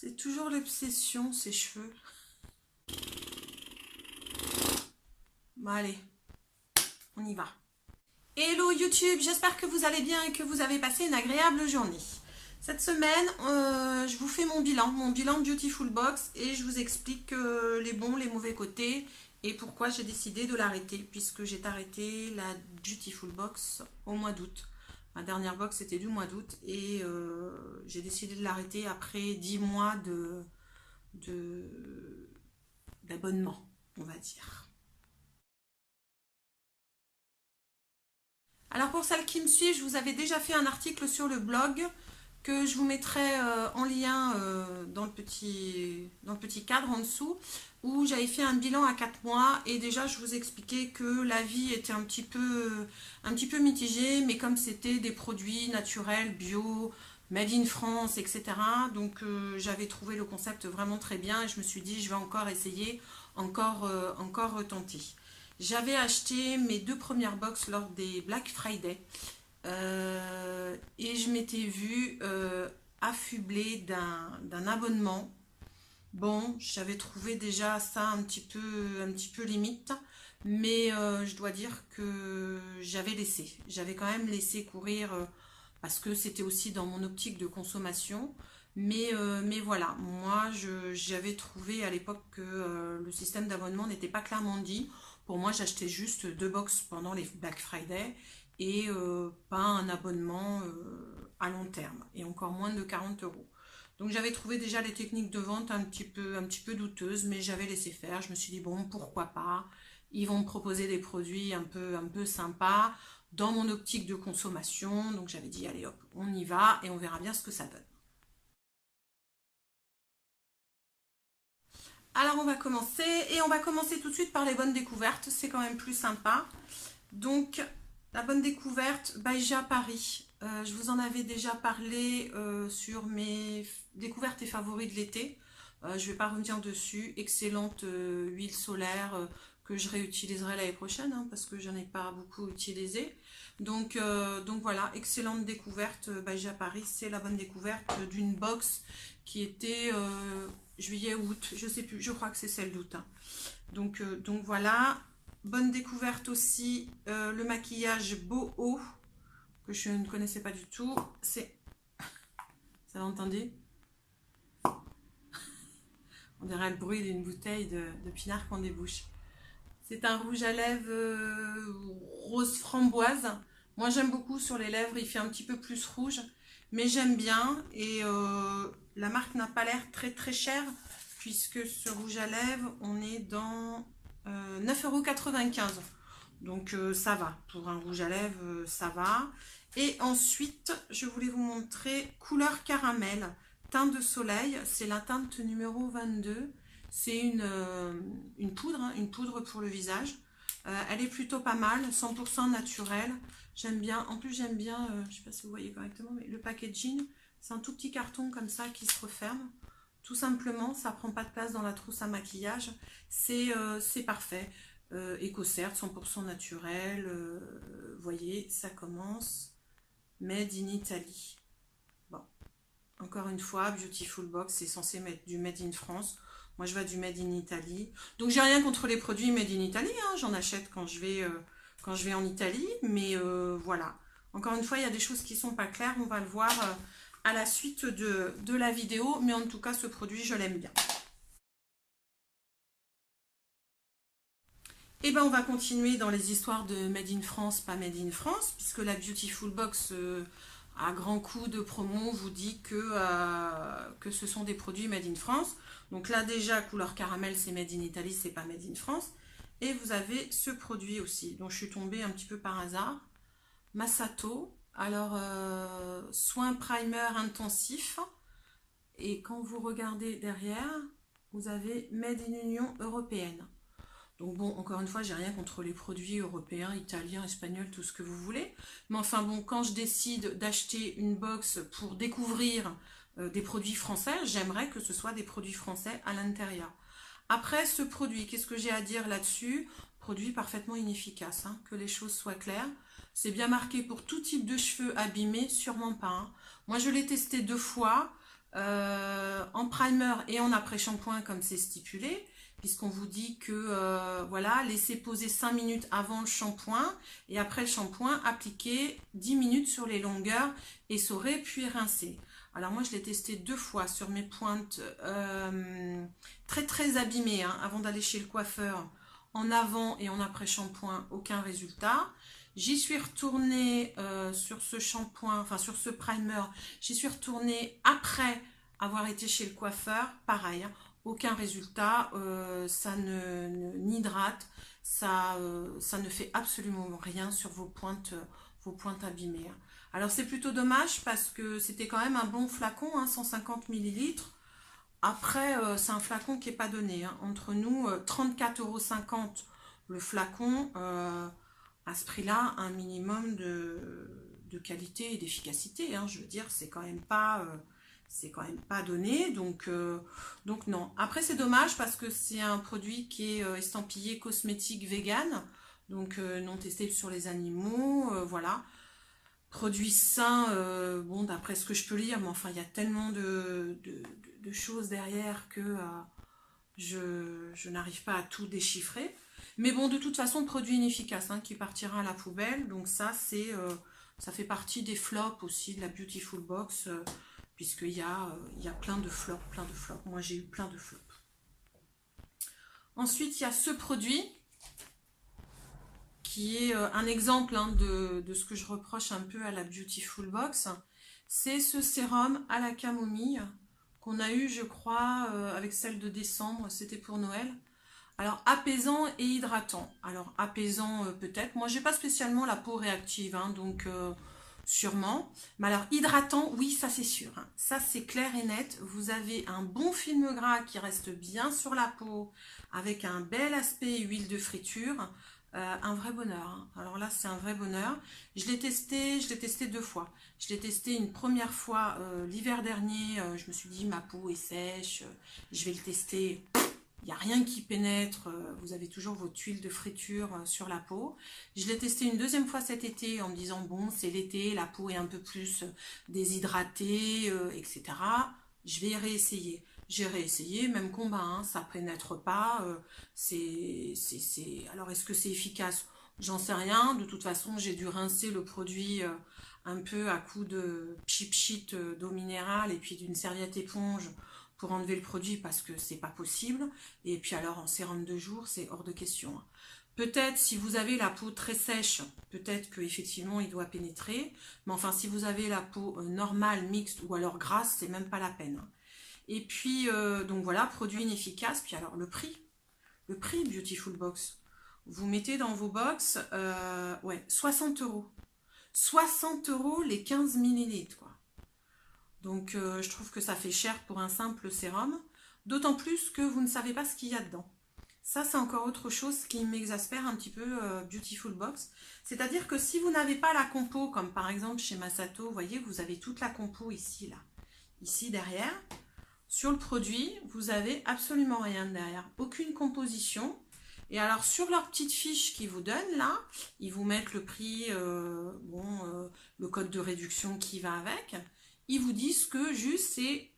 C'est toujours l'obsession, ces cheveux. Bon, allez, on y va. Hello YouTube, j'espère que vous allez bien et que vous avez passé une agréable journée. Cette semaine, je vous fais mon bilan Beautiful Box et je vous explique les bons, les mauvais côtés et pourquoi j'ai décidé de l'arrêter puisque j'ai arrêté la Beautiful Box au mois d'août. Ma dernière box c'était du mois d'août et j'ai décidé de l'arrêter après 10 mois d'abonnement, on va dire. Alors pour celles qui me suivent, je vous avais déjà fait un article sur le blog que je vous mettrai en lien dans le petit cadre en dessous où j'avais fait un bilan à 4 mois et déjà je vous expliquais que la vie était un petit peu mitigée, mais comme c'était des produits naturels, bio, made in France, etc. Donc j'avais trouvé le concept vraiment très bien et je me suis dit je vais encore essayer, encore tenter. J'avais acheté mes 2 premières box lors des Black Friday et je m'étais vue affublée d'un abonnement. Bon, j'avais trouvé déjà ça un petit peu limite, mais je dois dire que j'avais quand même laissé courir parce que c'était aussi dans mon optique de consommation. Mais voilà, moi j'avais trouvé à l'époque que le système d'abonnement n'était pas clairement dit. Pour moi, j'achetais juste 2 box pendant les Black Friday et pas un abonnement à long terme et encore moins de 40 €. Donc j'avais trouvé déjà les techniques de vente un petit peu douteuses, mais j'avais laissé faire. Je me suis dit bon, pourquoi pas. Ils vont me proposer des produits un peu sympas dans mon optique de consommation. Donc j'avais dit allez hop, on y va et on verra bien ce que ça donne. Alors on va commencer et on va commencer tout de suite par les bonnes découvertes. C'est quand même plus sympa. Donc la bonne découverte, Baïja Paris. Je vous en avais déjà parlé sur mes découvertes et favoris de l'été. Je ne vais pas revenir dessus. Excellente huile solaire que je réutiliserai l'année prochaine hein, parce que j'en ai pas beaucoup utilisé. Donc voilà, excellente découverte. Baïja Paris, c'est la bonne découverte d'une box qui était juillet-août. Je sais plus, je crois que c'est celle d'août. Hein. Donc voilà. Bonne découverte aussi, le maquillage Boho, que je ne connaissais pas du tout. C'est... Ça va entendre? On dirait le bruit d'une bouteille de pinard qu'on débouche. C'est un rouge à lèvres rose framboise. Moi j'aime beaucoup sur les lèvres, il fait un petit peu plus rouge. Mais j'aime bien et la marque n'a pas l'air très très chère puisque ce rouge à lèvres, on est dans 9,95 €. Donc ça va, pour un rouge à lèvres, ça va. Et ensuite, je voulais vous montrer couleur caramel, teint de soleil, c'est la teinte numéro 22. C'est une poudre, hein, une poudre pour le visage. Elle est plutôt pas mal, 100% naturelle. J'aime bien, en plus j'aime bien, je ne sais pas si vous voyez correctement, mais le packaging, c'est un tout petit carton comme ça qui se referme. Tout simplement, ça prend pas de place dans la trousse à maquillage. C'est parfait. EcoCert, 100% naturel. Vous voyez, ça commence. Made in Italy. Bon, encore une fois, Beautiful Box, c'est censé mettre du Made in France. Moi, je vais du Made in Italy. Donc, j'ai rien contre les produits Made in Italy. Hein. J'en achète quand je vais en Italie. Mais voilà. Encore une fois, il y a des choses qui sont pas claires. On va le voir à la suite de la vidéo. Mais en tout cas, ce produit, je l'aime bien. Et ben on va continuer dans les histoires de Made in France, pas Made in France, puisque la Beautiful Box, à grand coup de promo, vous dit que ce sont des produits Made in France. Donc là déjà, couleur caramel, c'est Made in Italy, c'est pas Made in France. Et vous avez ce produit aussi, dont je suis tombée un petit peu par hasard. Masato, alors soin primer intensif. Et quand vous regardez derrière, vous avez Made in Union Européenne. Donc bon, encore une fois, j'ai rien contre les produits européens, italiens, espagnols, tout ce que vous voulez. Mais enfin bon, quand je décide d'acheter une box pour découvrir des produits français, j'aimerais que ce soit des produits français à l'intérieur. Après, ce produit, qu'est-ce que j'ai à dire là-dessus? Produit parfaitement inefficace, hein, que les choses soient claires. C'est bien marqué pour tout type de cheveux abîmés, sûrement pas. Hein. Moi, je l'ai testé 2 fois. en primer et en après-shampoing comme c'est stipulé, puisqu'on vous dit que voilà, laissez poser 5 minutes avant le shampoing et après le shampoing, appliquez 10 minutes sur les longueurs, essorez puis rincez. Alors moi je l'ai testé 2 fois sur mes pointes très très abîmées hein, avant d'aller chez le coiffeur, en avant et en après shampoing, aucun résultat. J'y suis retournée sur ce shampoing, enfin sur ce primer, j'y suis retournée après avoir été chez le coiffeur, pareil, hein, aucun résultat, ça n'hydrate, ça ne fait absolument rien sur vos pointes abîmées. Hein. Alors c'est plutôt dommage parce que c'était quand même un bon flacon, hein, 150 millilitres. Après, c'est un flacon qui n'est pas donné. Hein. Entre nous, 34,50 € le flacon, à ce prix-là, un minimum de qualité et d'efficacité. Hein. Je veux dire, c'est quand même pas donné. Donc non. Après, c'est dommage parce que c'est un produit qui est estampillé cosmétique vegan. Donc non testé sur les animaux. Voilà. Produit sain, bon, d'après ce que je peux lire, mais enfin, il y a tellement de choses derrière que je n'arrive pas à tout déchiffrer. Mais bon, de toute façon, produit inefficace hein, qui partira à la poubelle. Donc ça, ça fait partie des flops aussi de la Beautiful Box, puisqu'il y a plein de flops, Moi, j'ai eu plein de flops. Ensuite, il y a ce produit qui est un exemple hein, de ce que je reproche un peu à la Beautiful Box. C'est ce sérum à la camomille qu'on a eu, je crois, avec celle de décembre, c'était pour Noël. Alors, apaisant et hydratant. Alors, apaisant peut-être. Moi, j'ai pas spécialement la peau réactive, hein, donc sûrement. Mais alors, hydratant, oui, ça c'est sûr. Hein. Ça, c'est clair et net. Vous avez un bon film gras qui reste bien sur la peau, avec un bel aspect huile de friture. Un vrai bonheur. Hein. Alors là, c'est un vrai bonheur. Je l'ai testé 2 fois. Je l'ai testé une première fois l'hiver dernier. Je me suis dit, ma peau est sèche. Je vais le tester. Il n'y a rien qui pénètre. Vous avez toujours votre huile de friture sur la peau. Je l'ai testé une deuxième fois cet été en me disant, bon, c'est l'été, la peau est un peu plus déshydratée, etc. Je vais réessayer. J'ai réessayé, même combat, hein, ça pénètre pas. Alors, est-ce que c'est efficace? J'en sais rien. De toute façon, j'ai dû rincer le produit un peu à coup de pchit d'eau minérale et puis d'une serviette éponge pour enlever le produit parce que c'est pas possible. Et puis alors, en sérum de jour, c'est hors de question. Hein. Peut-être si vous avez la peau très sèche, peut-être qu'effectivement il doit pénétrer. Mais enfin, si vous avez la peau normale, mixte ou alors grasse, c'est même pas la peine. Hein. Et puis, donc voilà, produit inefficace. Puis alors, le prix Beautiful Box. Vous mettez dans vos box, ouais, 60 €. 60 € les 15 millilitres, quoi. Donc, je trouve que ça fait cher pour un simple sérum. D'autant plus que vous ne savez pas ce qu'il y a dedans. Ça, c'est encore autre chose qui m'exaspère un petit peu Beautiful Box. C'est-à-dire que si vous n'avez pas la compo, comme par exemple chez Masato, vous voyez, vous avez toute la compo ici, là. Ici, derrière. Sur le produit, vous avez absolument rien derrière, aucune composition. Et alors sur leur petite fiche qu'ils vous donnent là, ils vous mettent le prix, le code de réduction qui va avec. Ils vous disent que juste c'est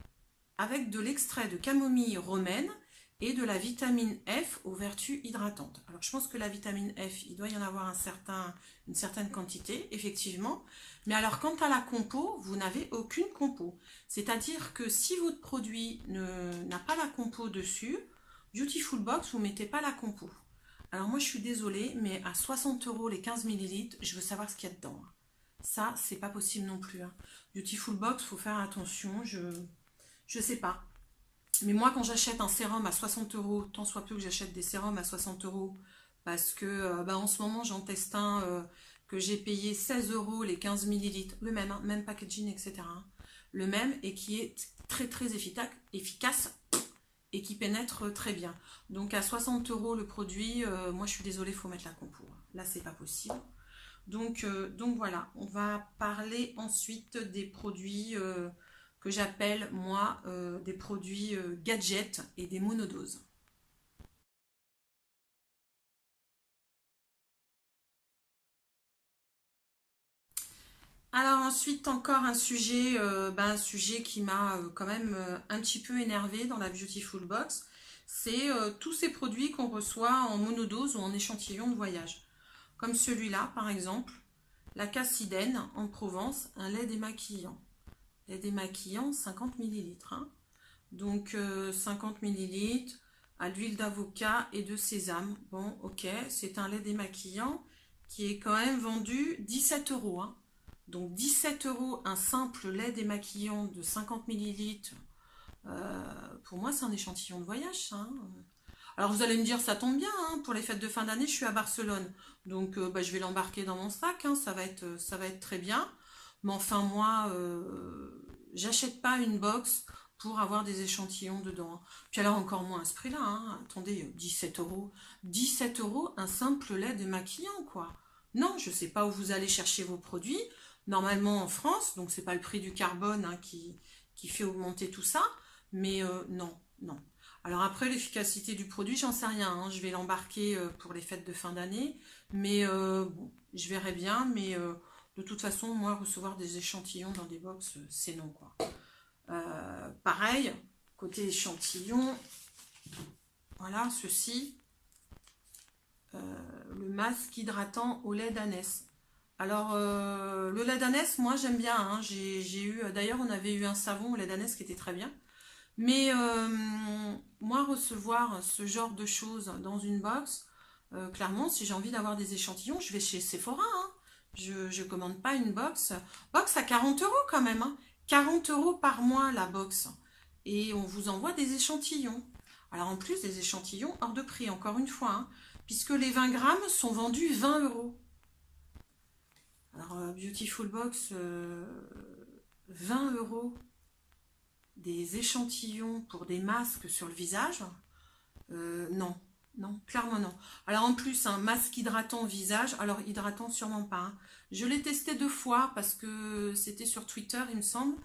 avec de l'extrait de camomille romaine et de la vitamine F aux vertus hydratantes. Alors je pense que la vitamine F, il doit y en avoir une certaine quantité, effectivement. Mais alors quant à la compo, vous n'avez aucune compo. C'est-à-dire que si votre produit n'a pas la compo dessus, Beautiful Box, vous ne mettez pas la compo. Alors moi je suis désolée, mais à 60 € les 15 millilitres, je veux savoir ce qu'il y a dedans. Ça, c'est pas possible non plus. Hein. Beautiful Box, faut faire attention, je sais pas. Mais moi, quand j'achète un sérum à 60 €, tant soit peu que j'achète des sérums à 60 €, parce que en ce moment, j'en teste un que j'ai payé 16 € les 15 millilitres, le même, hein, même packaging, etc. Hein, le même, et qui est très très efficace et qui pénètre très bien. Donc à 60 € le produit, moi je suis désolée, il faut mettre la compo. Là, c'est pas possible. Donc voilà, on va parler ensuite des produits que j'appelle, moi, des produits gadgets et des monodoses. Alors ensuite, encore un sujet qui m'a quand même un petit peu énervé dans la Beautiful Box, c'est tous ces produits qu'on reçoit en monodose ou en échantillon de voyage. Comme celui-là, par exemple, la Cassidène en Provence, un lait démaquillant. Lait démaquillant, 50 millilitres. Hein. Donc 50 millilitres à l'huile d'avocat et de sésame. Bon, ok, c'est un lait démaquillant qui est quand même vendu 17 euros. Hein. Donc 17 euros un simple lait démaquillant de 50 millilitres. Pour moi, c'est un échantillon de voyage. Ça, hein. Alors vous allez me dire, ça tombe bien, hein, pour les fêtes de fin d'année, je suis à Barcelone. Donc je vais l'embarquer dans mon sac, hein, ça va être très bien. Mais enfin, moi, j'achète pas une box pour avoir des échantillons dedans. Puis alors encore moins à ce prix-là. Hein. Attendez, 17 euros. 17 euros, un simple lait démaquillant, quoi. Non, je sais pas où vous allez chercher vos produits. Normalement en France, donc c'est pas le prix du carbone hein, qui fait augmenter tout ça. Mais non, non. Alors après, l'efficacité du produit, j'en sais rien. Hein. Je vais l'embarquer pour les fêtes de fin d'année. Mais bon, je verrai bien. Mais de toute façon, moi, recevoir des échantillons dans des box, c'est non, quoi. Pareil, côté échantillon, voilà, ceci. Le masque hydratant au lait d'ânesse. Alors, le lait d'ânesse, moi, j'aime bien. Hein. J'ai eu, d'ailleurs, on avait eu un savon au lait d'ânesse qui était très bien. Mais moi, recevoir ce genre de choses dans une box, clairement, si j'ai envie d'avoir des échantillons, je vais chez Sephora. Hein. Je ne commande pas une box. Box à 40 euros quand même. Hein. 40 euros par mois la box. Et on vous envoie des échantillons. Alors en plus, des échantillons hors de prix, encore une fois. Hein, puisque les 20 grammes sont vendus 20 euros. Alors, Beautiful Box, 20 euros. Des échantillons pour des masques sur le visage, non, non, clairement non. Alors en plus, un masque hydratant visage, alors hydratant sûrement pas. Hein. Je l'ai testé 2 fois parce que c'était sur Twitter, il me semble,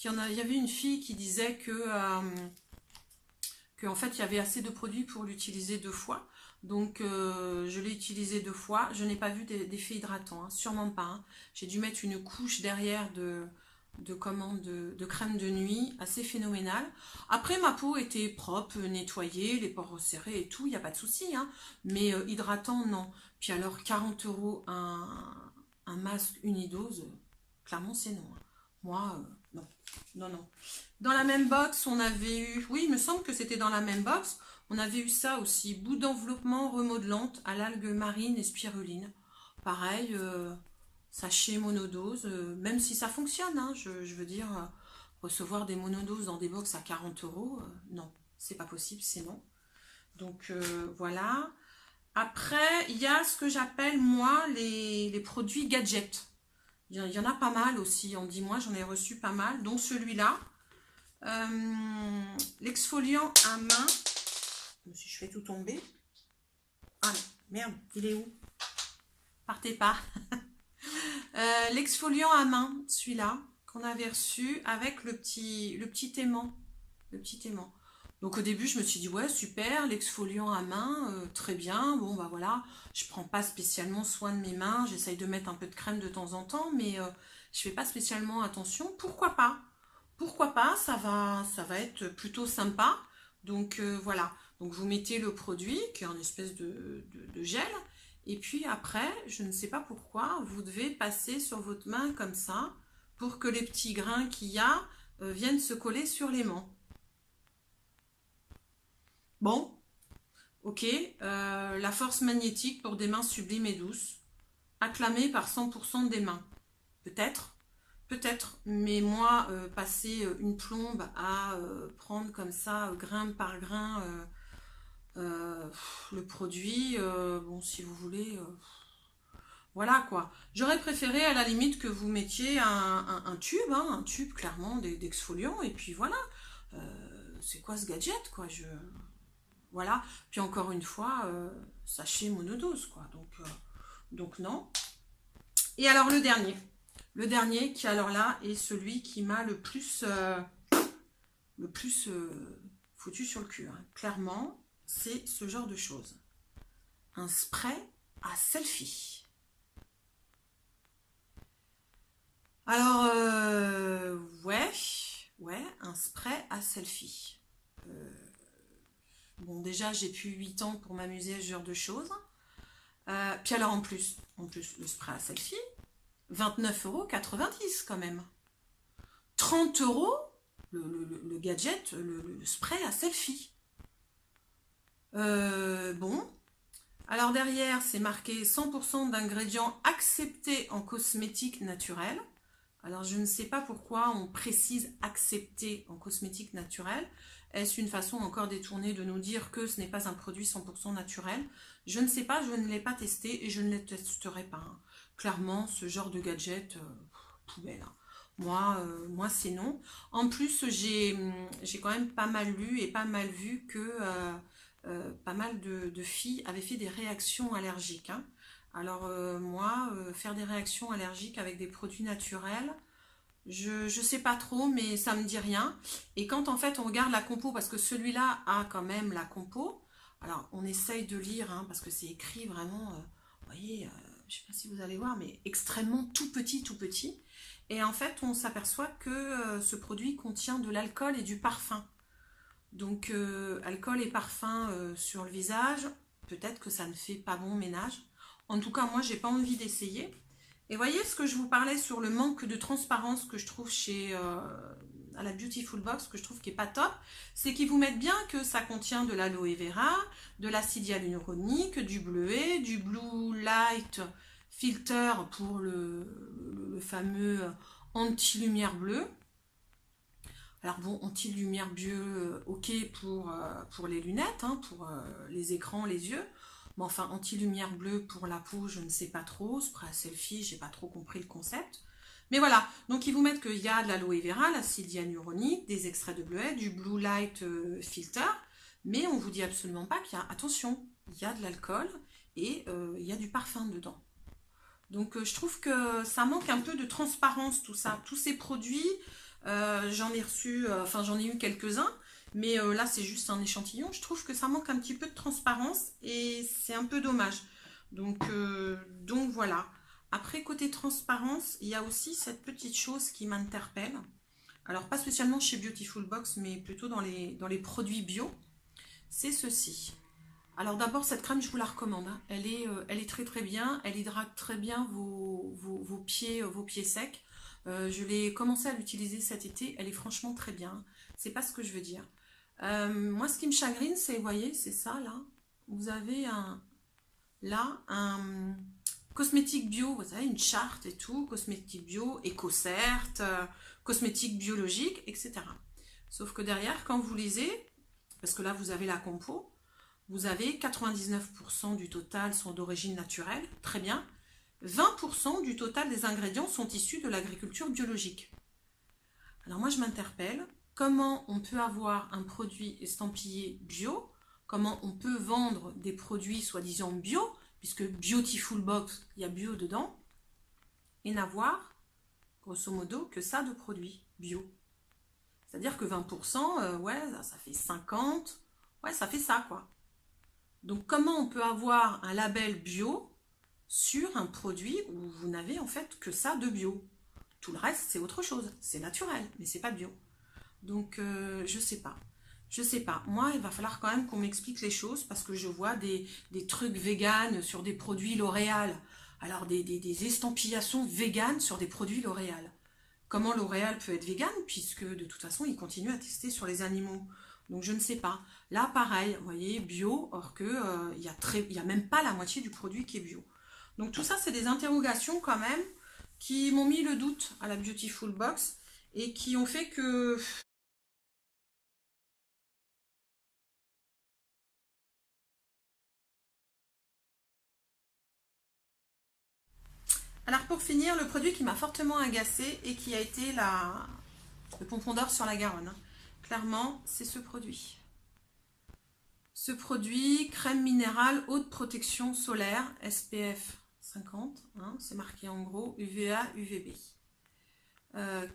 il y avait une fille qui disait que en fait il y avait assez de produits pour l'utiliser 2 fois. Donc je l'ai utilisé 2 fois, je n'ai pas vu d'effet hydratant, hein, sûrement pas. Hein. J'ai dû mettre une couche derrière de crème de nuit assez phénoménale. Après, ma peau était propre, nettoyée, les pores resserrés et tout, il n'y a pas de souci. Hein. Mais hydratant, non. Puis alors, 40 euros un masque unidose, clairement, c'est non. Hein. Moi, non. Non, non. Dans la même box, on avait eu... Oui, il me semble que c'était dans la même box. On avait eu ça aussi. Bout d'enveloppement remodelante à l'algue marine et spiruline. Pareil... sachet monodose, même si ça fonctionne, hein, je veux dire, recevoir des monodoses dans des box à 40 euros, non, c'est pas possible, c'est non. Donc voilà. Après, il y a ce que j'appelle, moi, les produits gadgets. Il y en a pas mal aussi, en 10 mois, j'en ai reçu pas mal, dont celui-là. L'exfoliant à main. Si je fais tout tomber. Ah non, merde, il est où? Partez pas. L'exfoliant à main, celui-là, qu'on avait reçu avec le petit aimant. Le petit aimant. Donc au début, je me suis dit, ouais, super, l'exfoliant à main, très bien. Bon, bah voilà, je prends pas spécialement soin de mes mains. J'essaye de mettre un peu de crème de temps en temps, mais je fais pas spécialement attention. Pourquoi pas? Pourquoi pas? Ça va être plutôt sympa. Donc voilà. Donc vous mettez le produit, qui est une espèce de gel. Et puis après, je ne sais pas pourquoi, vous devez passer sur votre main comme ça pour que les petits grains qu'il y a viennent se coller sur l'aimant. Bon, ok. La force magnétique pour des mains sublimes et douces. Acclamée par 100% des mains. Peut-être, peut-être. Mais moi, passer une plombe à prendre comme ça, grain par grain, le produit, bon, si vous voulez... voilà quoi. J'aurais préféré à la limite que vous mettiez un tube, hein, un tube clairement d'exfoliant, et puis voilà. C'est quoi ce gadget quoi voilà. Puis encore une fois, sachet monodose quoi. Donc non. Et alors le dernier. Le dernier qui alors là est celui qui m'a le plus foutu sur le cul. Hein. Clairement, c'est ce genre de choses. Un spray à selfie. Alors, ouais, un spray à selfie. Bon, déjà, j'ai plus 8 ans pour m'amuser à ce genre de choses. Puis alors, en plus, le spray à selfie, 29,90 € quand même. 30 € le gadget, le spray à selfie. Bon. Alors derrière, c'est marqué 100% d'ingrédients acceptés en cosmétique naturelle. Alors je ne sais pas pourquoi on précise accepté en cosmétique naturelle. Est-ce une façon encore détournée de nous dire que ce n'est pas un produit 100% naturel? Je ne sais pas, je ne l'ai pas testé et je ne le testerai pas, hein. Clairement, ce genre de gadget, poubelle, hein. Moi c'est non. En plus, j'ai quand même pas mal lu et pas mal vu que pas mal de filles avaient fait des réactions allergiques, hein. Alors moi, faire des réactions allergiques avec des produits naturels, je sais pas trop, mais ça me dit rien. Et quand en fait on regarde la compo, parce que celui-là a quand même la compo, alors on essaye de lire, hein, parce que c'est écrit vraiment, vous voyez, je sais pas si vous allez voir, mais extrêmement tout petit, tout petit. Et en fait, on s'aperçoit que ce produit contient de l'alcool et du parfum. Donc, alcool et parfum sur le visage, peut-être que ça ne fait pas bon ménage. En tout cas, moi, j'ai pas envie d'essayer. Et voyez ce que je vous parlais sur le manque de transparence que je trouve chez à la Beautiful Box, que je trouve qui est pas top, c'est qu'ils vous mettent bien que ça contient de l'aloe vera, de l'acide hyaluronique, du bleuet, du blue light filter pour le fameux anti-lumière bleue. Alors bon, anti-lumière bleue, ok pour les lunettes, hein, pour les écrans, les yeux. Mais enfin, anti-lumière bleue pour la peau, je ne sais pas trop. Spray à selfie, j'ai pas trop compris le concept. Mais voilà, donc ils vous mettent qu'il y a de l'aloe vera, l'acide hyaluronique, des extraits de bleuet, du blue light filter. Mais on vous dit absolument pas qu'il y a, attention, il y a de l'alcool et il y a du parfum dedans. Donc je trouve que ça manque un peu de transparence tout ça. Tous ces produits, j'en ai reçu, enfin j'en ai eu quelques-uns, mais là c'est juste un échantillon. Je trouve que ça manque un petit peu de transparence et c'est un peu dommage. Donc voilà. Après côté transparence, il y a aussi cette petite chose qui m'interpelle. Alors pas spécialement chez Beautiful Box, mais plutôt dans les produits bio. C'est ceci. Alors d'abord, cette crème, je vous la recommande, hein. Elle est très très bien. Elle hydrate très bien vos pieds secs. Je l'ai commencé à l'utiliser cet été. Elle est franchement très bien. C'est pas ce que je veux dire. Moi, ce qui me chagrine, c'est, vous voyez, c'est ça là. Vous avez un cosmétique bio. Vous avez une charte et tout. Cosmétique bio, EcoCert, cosmétique biologique, etc. Sauf que derrière, quand vous lisez, parce que là, vous avez la compo. Vous avez 99% du total sont d'origine naturelle, très bien. 20% du total des ingrédients sont issus de l'agriculture biologique. Alors moi je m'interpelle, comment on peut avoir un produit estampillé bio, comment on peut vendre des produits soi-disant bio, puisque Beautiful Box, il y a bio dedans, et n'avoir, grosso modo, que ça de produits bio. C'est-à-dire que 20%, ouais, ça fait 50, ouais, ça fait ça quoi. Donc comment on peut avoir un label bio sur un produit où vous n'avez en fait que ça de bio? Tout le reste c'est autre chose, c'est naturel, mais c'est pas bio. Donc je sais pas. Je sais pas. Moi, il va falloir quand même qu'on m'explique les choses parce que je vois des trucs véganes sur des produits L'Oréal. Alors des estampillations véganes sur des produits L'Oréal. Comment L'Oréal peut être vegan puisque de toute façon il continue à tester sur les animaux. Donc je ne sais pas. Là pareil, vous voyez, bio, or que il y a même pas la moitié du produit qui est bio. Donc tout ça c'est des interrogations quand même qui m'ont mis le doute à la Beautiful Box et qui ont fait que... Alors pour finir, le produit qui m'a fortement agacé et qui a été le pompon d'or sur la Garonne, hein. Clairement, c'est ce produit. Ce produit, crème minérale haute protection solaire, SPF 50, hein, c'est marqué en gros UVA, UVB.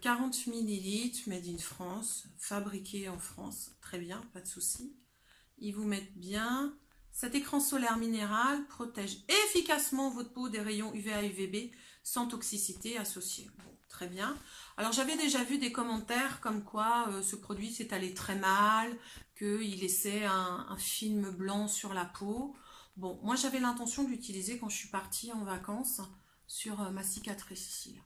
40 ml, made in France, fabriqué en France, très bien, pas de souci. Ils vous mettent bien. Cet écran solaire minéral protège efficacement votre peau des rayons UVA, UVB sans toxicité associée. Bon, très bien. Alors j'avais déjà vu des commentaires comme quoi ce produit s'est allé très mal, qu'il laissait un film blanc sur la peau. Bon, moi j'avais l'intention de l'utiliser quand je suis partie en vacances sur ma cicatrice ici, là.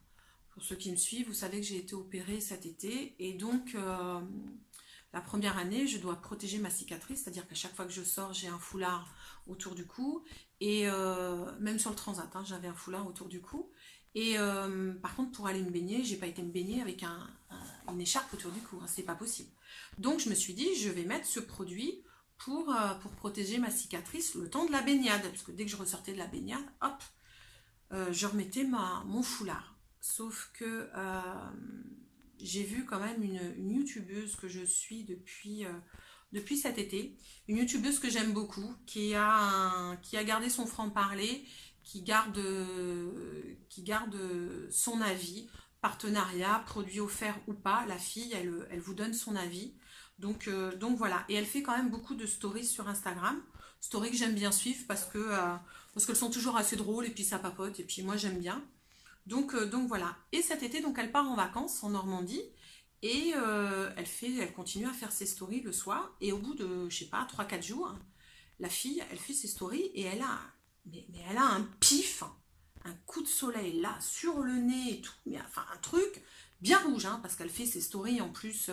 Pour ceux qui me suivent, vous savez que j'ai été opérée cet été et donc la première année, je dois protéger ma cicatrice, c'est-à-dire qu'à chaque fois que je sors, j'ai un foulard autour du cou et même sur le transat, hein, j'avais un foulard autour du cou. Et par contre, pour aller me baigner, j'ai pas été me baigner avec une écharpe autour du cou, hein, c'est pas possible. Donc je me suis dit, je vais mettre ce produit pour protéger ma cicatrice le temps de la baignade, parce que dès que je ressortais de la baignade, hop, je remettais mon foulard. Sauf que j'ai vu quand même une youtubeuse que je suis depuis cet été, une youtubeuse que j'aime beaucoup, qui a gardé son franc-parler, qui garde son avis, partenariat, produit offert ou pas, la fille, elle vous donne son avis. Donc voilà, et elle fait quand même beaucoup de stories sur Instagram, stories que j'aime bien suivre parce qu'elles sont toujours assez drôles et puis ça papote et puis moi j'aime bien. Donc voilà. Et cet été, donc elle part en vacances en Normandie et elle continue à faire ses stories le soir. Et au bout de, je sais pas, 3 4 jours, la fille, elle fait ses stories et mais elle a un pif, un coup de soleil là, sur le nez et tout, mais enfin un truc bien rouge, hein, parce qu'elle fait ses stories en plus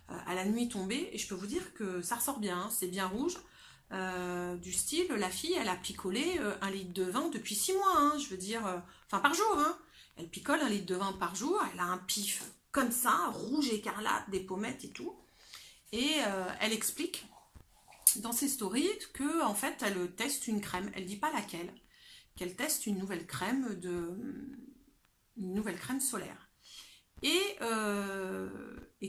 à la nuit tombée. Et je peux vous dire que ça ressort bien, hein, c'est bien rouge. Du style, la fille, elle a picolé 1 litre de vin depuis 6 mois, hein, je veux dire, enfin par jour, hein. Elle picole 1 litre de vin par jour, elle a un pif comme ça, rouge écarlate, des pommettes et tout. Et elle explique dans ses stories que en fait elle teste une crème, elle dit pas laquelle, qu'elle teste une nouvelle crème solaire. Et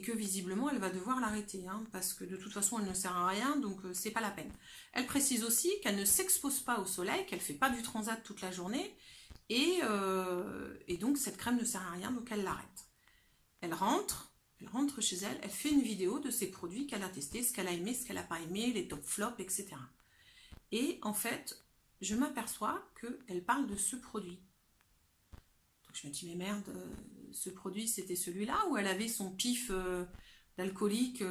que visiblement elle va devoir l'arrêter, hein, parce que de toute façon elle ne sert à rien, donc c'est pas la peine. Elle précise aussi qu'elle ne s'expose pas au soleil, qu'elle fait pas du transat toute la journée, et donc cette crème ne sert à rien, donc elle l'arrête. Elle rentre chez elle, elle fait une vidéo de ses produits qu'elle a testés, ce qu'elle a aimé, ce qu'elle n'a pas aimé, les top flops, etc. Et en fait, je m'aperçois qu'elle parle de ce produit. Donc je me dis, mais merde, ce produit c'était celui-là où elle avait son pif d'alcoolique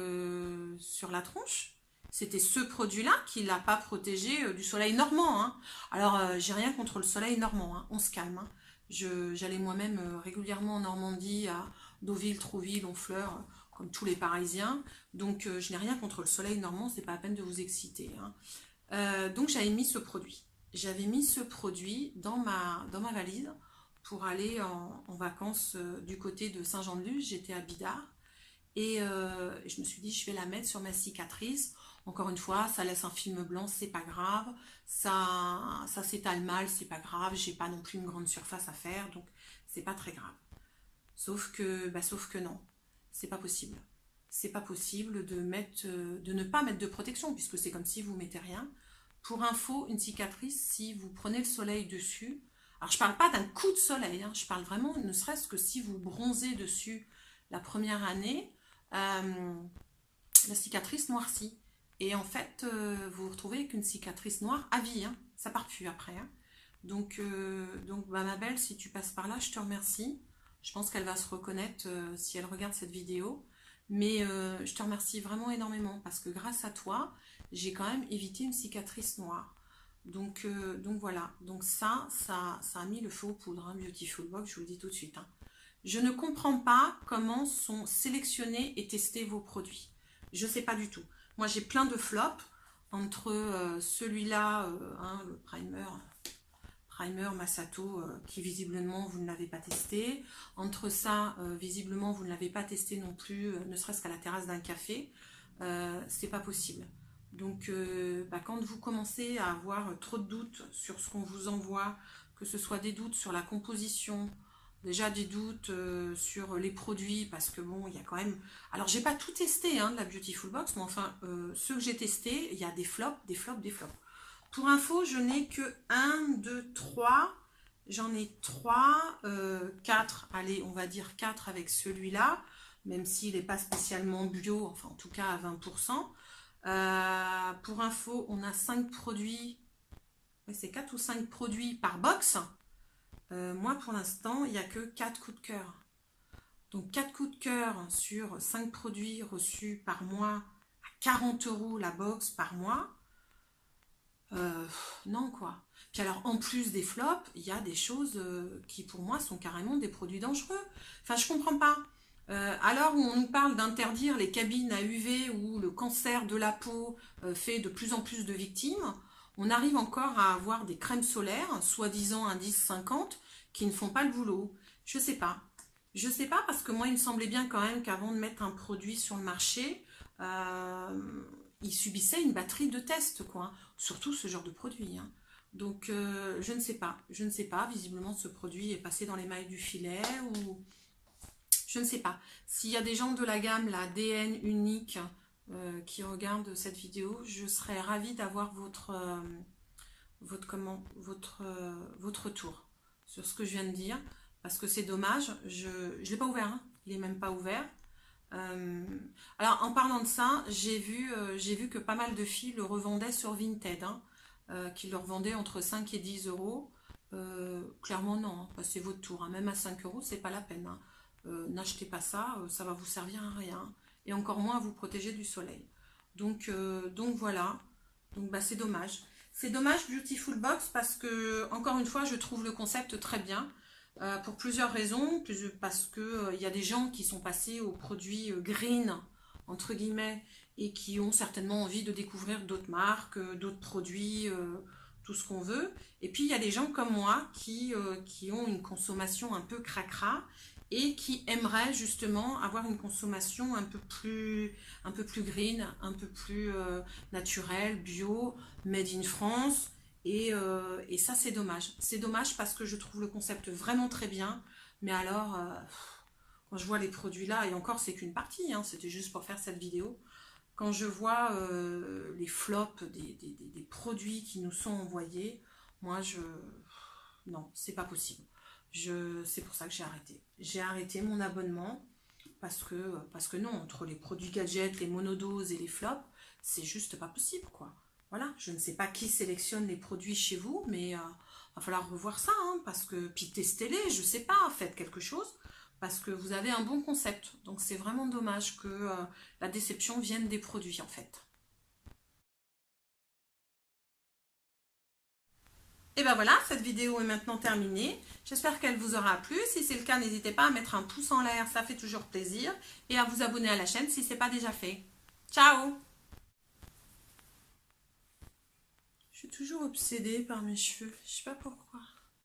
sur la tronche. C'était ce produit-là qui ne l'a pas protégé du soleil normand, hein. Alors, j'ai rien contre le soleil normand, hein, on se calme, hein. J'allais moi-même régulièrement en Normandie, à Deauville, Trouville, Honfleur, comme tous les Parisiens. Donc, je n'ai rien contre le soleil normand, c'est pas la peine de vous exciter, hein. Donc, j'avais mis ce produit. J'avais mis ce produit dans ma valise pour aller en vacances du côté de Saint-Jean-de-Luz. J'étais à Bidart. Et je me suis dit, je vais la mettre sur ma cicatrice. Encore une fois, ça laisse un film blanc, c'est pas grave. Ça s'étale mal, c'est pas grave. J'ai pas non plus une grande surface à faire, donc c'est pas très grave. Sauf que non, c'est pas possible. C'est pas possible de ne pas mettre de protection, puisque c'est comme si vous mettez rien. Pour info, une cicatrice, si vous prenez le soleil dessus, alors je parle pas d'un coup de soleil, hein, je parle vraiment, ne serait-ce que si vous bronzez dessus la première année, la cicatrice noircit. Et en fait, vous vous retrouvez avec une cicatrice noire à vie, hein. Ça part plus après, hein. Donc ma belle, si tu passes par là, je te remercie. Je pense qu'elle va se reconnaître si elle regarde cette vidéo. Mais je te remercie vraiment énormément parce que grâce à toi, j'ai quand même évité une cicatrice noire. Donc voilà. Donc ça a mis le feu aux poudres, hein, Beautiful Box, je vous le dis tout de suite, hein. Je ne comprends pas comment sont sélectionnés et testés vos produits. Je ne sais pas du tout. Moi, j'ai plein de flops entre celui-là, hein, le primer Masato, qui visiblement vous ne l'avez pas testé. Entre ça, visiblement vous ne l'avez pas testé non plus, ne serait-ce qu'à la terrasse d'un café. C'est pas possible. Donc, quand vous commencez à avoir trop de doutes sur ce qu'on vous envoie, que ce soit des doutes sur la composition, déjà des doutes sur les produits, parce que bon, il y a quand même... Alors, j'ai pas tout testé, hein, de la Beautiful Box, mais enfin, ceux que j'ai testés, il y a des flops, des flops, des flops. Pour info, je n'ai que 1, 2, 3. J'en ai 3, 4, allez, on va dire 4 avec celui-là, même s'il n'est pas spécialement bio, enfin en tout cas à 20%. Pour info, on a 5 produits, c'est 4 ou 5 produits par box. Moi, pour l'instant, il n'y a que 4 coups de cœur. Donc 4 coups de cœur sur 5 produits reçus par mois à 40 € la box par mois. Non quoi. Puis alors en plus des flops, il y a des choses qui pour moi sont carrément des produits dangereux. Enfin je comprends pas. À l'heure où on nous parle d'interdire les cabines à UV où le cancer de la peau fait de plus en plus de victimes, on arrive encore à avoir des crèmes solaires, soi-disant indice 50, qui ne font pas le boulot. Je sais pas. Je sais pas parce que moi il me semblait bien quand même qu'avant de mettre un produit sur le marché, il subissait une batterie de tests, quoi. Surtout ce genre de produit, hein. Donc je ne sais pas. Je ne sais pas. Visiblement ce produit est passé dans les mailles du filet ou... Je ne sais pas. S'il y a des gens de la gamme, la DN unique, qui regardent cette vidéo, je serais ravie d'avoir votre retour sur ce que je viens de dire. Parce que c'est dommage. Je ne l'ai pas ouvert. Hein. Il n'est même pas ouvert. Alors en parlant de ça, j'ai vu que pas mal de filles le revendaient sur Vinted. Hein, qui le revendaient entre 5 et 10 €. Clairement non. Hein, passez votre tour. Hein. Même à 5 €, c'est pas la peine. Hein. N'achetez pas ça, ça va vous servir à rien et encore moins à vous protéger du soleil. Donc voilà, donc bah, c'est dommage. C'est dommage Beautiful Box parce que encore une fois je trouve le concept très bien pour plusieurs raisons, parce que il y a des gens qui sont passés aux produits green entre guillemets et qui ont certainement envie de découvrir d'autres marques, d'autres produits, tout ce qu'on veut. Et puis il y a des gens comme moi qui ont une consommation un peu cracra et qui aimeraient justement avoir une consommation un peu plus green, un peu plus naturelle, bio, made in France. Et ça, c'est dommage. C'est dommage parce que je trouve le concept vraiment très bien. Mais alors, quand je vois les produits là, et encore, c'est qu'une partie, hein, c'était juste pour faire cette vidéo. Quand je vois les flops des produits qui nous sont envoyés, moi, non, c'est pas possible. C'est pour ça que j'ai arrêté. J'ai arrêté mon abonnement parce que non, entre les produits gadgets, les monodoses et les flops, c'est juste pas possible, quoi. Voilà, je ne sais pas qui sélectionne les produits chez vous, mais va falloir revoir ça, hein, parce que, puis testez-les, je sais pas, faites quelque chose, parce que vous avez un bon concept. Donc c'est vraiment dommage que la déception vienne des produits, en fait. Et ben voilà, cette vidéo est maintenant terminée. J'espère qu'elle vous aura plu. Si c'est le cas, n'hésitez pas à mettre un pouce en l'air, ça fait toujours plaisir. Et à vous abonner à la chaîne si ce n'est pas déjà fait. Ciao! Je suis toujours obsédée par mes cheveux. Je sais pas pourquoi.